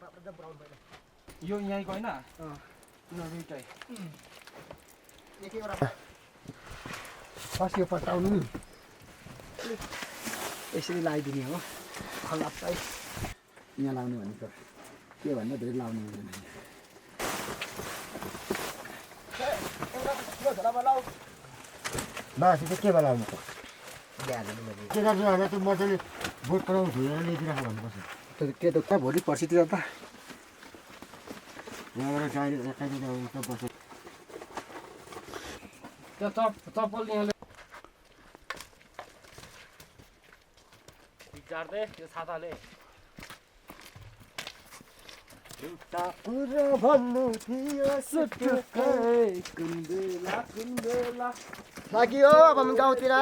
यो यहीँको होइन दुइटै फस्यो पटाउनु यसरी लगाइदिने हो खलाप्दै यहाँ लाउने भनेको के भन्दा धेरै लाउने हुँदैन बासी चाहिँ के बनाउनु त त्यो मजाले बोट पराउ धोएर ल्याइदिरहेको भन्नुपर्छ के त कहाँ भोलि पर्सितिर त यहाँबाट गाडी बस्छ चप्पल यहाँले बिगार्दै त्यो छाताले एउटा कुरा भन्नु थियो सुटुकै कुन बेला लाग्यो अब हामी गाउँतिर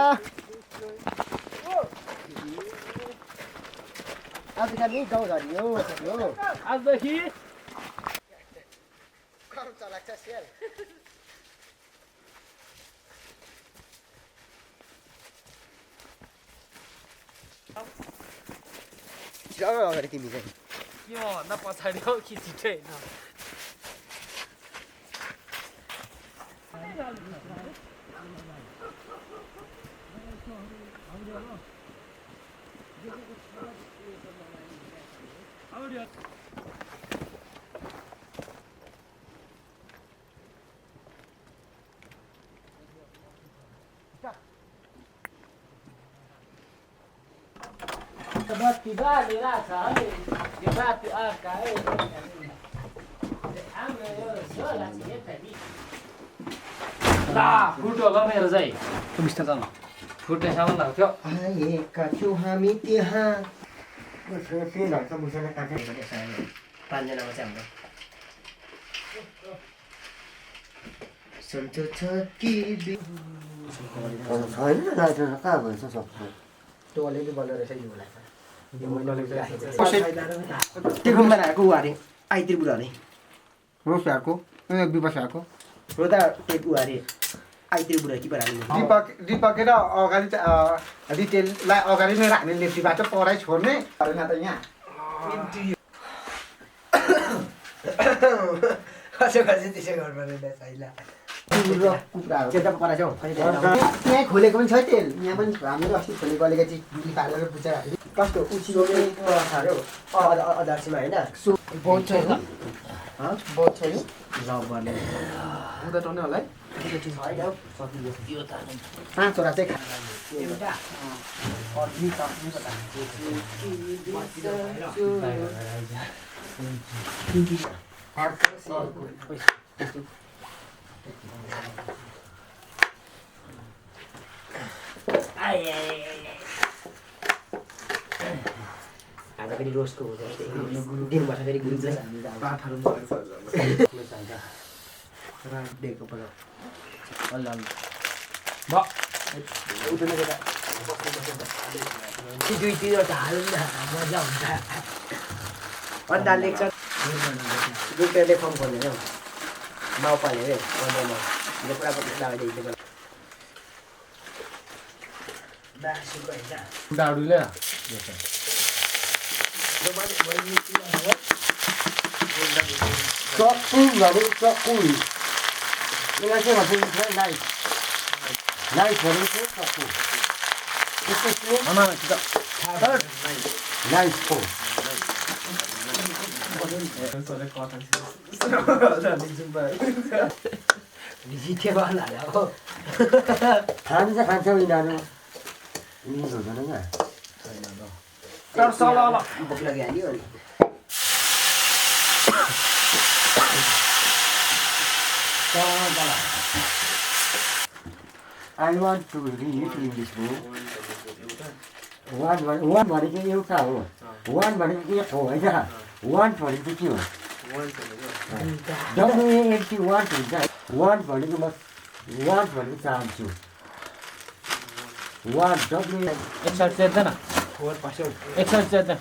आजकल नि गाउँ झरी हो आजदेखि अगाडि तिमी चाहिँ यो भन्दा पछाडि हो कि छिटै Bati bali rasa ni, dia bati akai. Ame yo sola sini tadi. Dah, foto lah मेरो चाहिँ. बिस्तार जानु. फुट्ने सामान लाग्थ्यो. आएका छौँ हामी त्यहाँ के लाग्छ मुसाले काटेर पाँचजनामा चाहिँ हाम्रो. सन्चो छ कि छैन लाइटर कहाँ भन्छ सबै त्यो अलिअलि बल्ल रहेछ यो त्यो घुममा आएको ऊ अरे आइतिर बुढा अरे रोसाको विपसाको हो त टेप ऊ अरे आइतिर बुढा कि पराले दिपक र अगाडि रिटेललाई अगाडि नै राख्ने लेफ्टीबाट पढाइ छोड्ने होइन त यहाँ कसो त्यसै गर्नुपर्ने त्यहाँ खोलेको पनि छ तेल यहाँ पनि हामीले अस्ति खोलेको अलिकति दुई पारेर बुझाएर कस्तो उछिलो अदर्शमा होइन बहुत छैन बहुत छैन उदाटाउने होला है. पाँचवटा चाहिँ आज फेरि रोजको हुन्छ दिनबाट फेरि गुरुन्छ दिएको पल्ल दुईवटा हाल्नु मजा हुन्छ अन्त लेख्छ दुईवटाले फर्म खोल्ने हौ माउ पाल्ने अरे पुरा लगाइदिएको डाडुले चक्कु यसलाई चाहिँ भन्छ लाइट भनिन्छ चक्कु लाइट हो खान्छ यिनीहरू हुँदैन क्या भोक लागिहाल्यो अनि I want to read in this book. One भनेको एउटा हो. One भनेको एक हो होइन. One भनेको के हो? WANT want हुन्छ. One भनेको चाहन्छु. One एकसाथ चेत्दैन. एकसाथ चेत्दैन.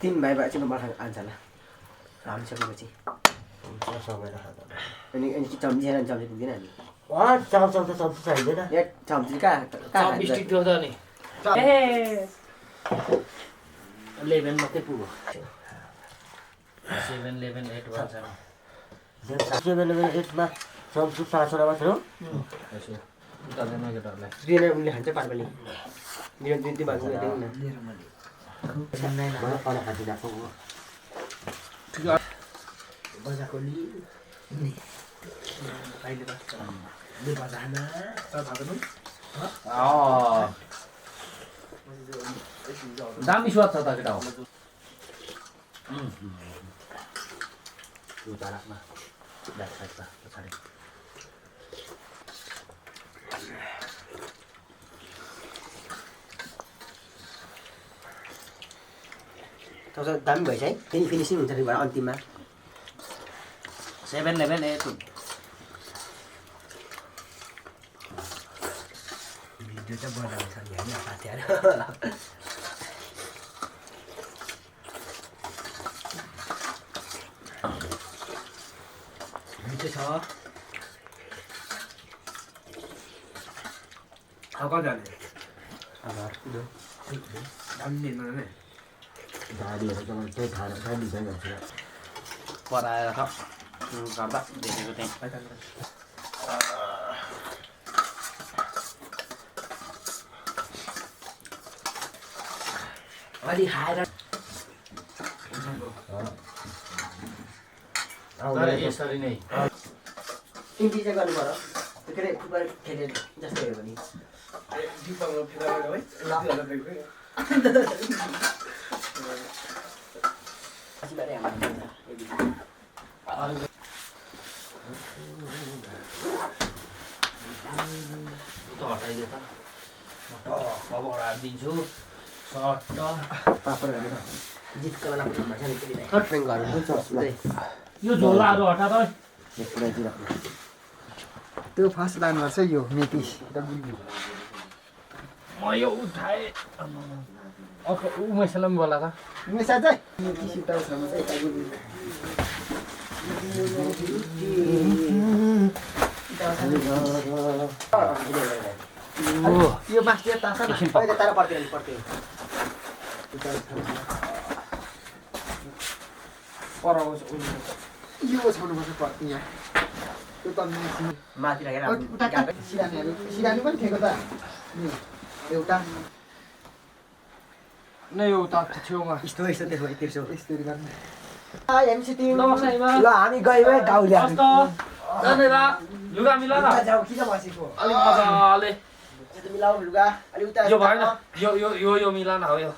तीन भाइ भए चाहिँ म आउँछ होला हालिसकेपछि समय राख्दा अनि चम्ची छैन चम्ची पुग्दैन नि चम्ची चाहिँदैन एक चम्ची कहाँ बिस्टिक थियो त नि ए 11 मात्रै पुग्यो 7 11 8 1 7 7-8मा चम्ची 5वटा मात्र हो यसो उतार्दैन केटाहरूलाई दुईजना उनले खान्छ पाटपाली मेरो दुई भाग देऊ न मलाई कला खाइदिएको हो बजाको लि अहिले त ले बजाना त थाहा दामी स्वाद छ त केटा हो उता राख्न ब्याक साइडमा पछाडि तपाईँ दामी भएछ है फेरि फिनिसिङ हुन्छ नि अन्तिममा 7 11 8 भिडियो चाहिँ बनाउँछ नि होइन साथीहरू मिठो छ कहाँ जाने गाडीहरू चाहिँ त्यही थाहा दिँदैन पराएर गर्दा देखेको त्यहीँ अलि खाएर यसरी नै इन्टी चाहिँ गर्नु पर्यो त्यो के अरे फुटबल खेलेर जस्तो हेऱ्यो भने हटाइदियो त खबर दिन्छु सट्ट पापड गरेर जितको बेला भन्छ नि त्यति यो झोलाहरू हटा त त्यो फर्स्ट लानुपर्छ यो मेथी र गुलियो म यो उठाएँ उमेशलाई पनि बोला त मिसा चाहिँ मेथी सिटाउँछमा चाहिँ यता गुलियो यो बास्केट ताछ न अहिले तारा पर्थ्यो पराउँछ यो छाउनुपर्छ पर्ति यहाँ त्यो त माथि राखेर उता सिरानी पनि थिएको त एउटा नै उता छेउमा यस्तो त्यसो तिर्सो यस्तरी गर्ने नमस्ते ल हामी गयौँ गाउँले लुगा मिला न जाऊ किन बसेको अलिक मजाले मिलाऊ लुगा अलि उता यो भएन यो मिला न हो यो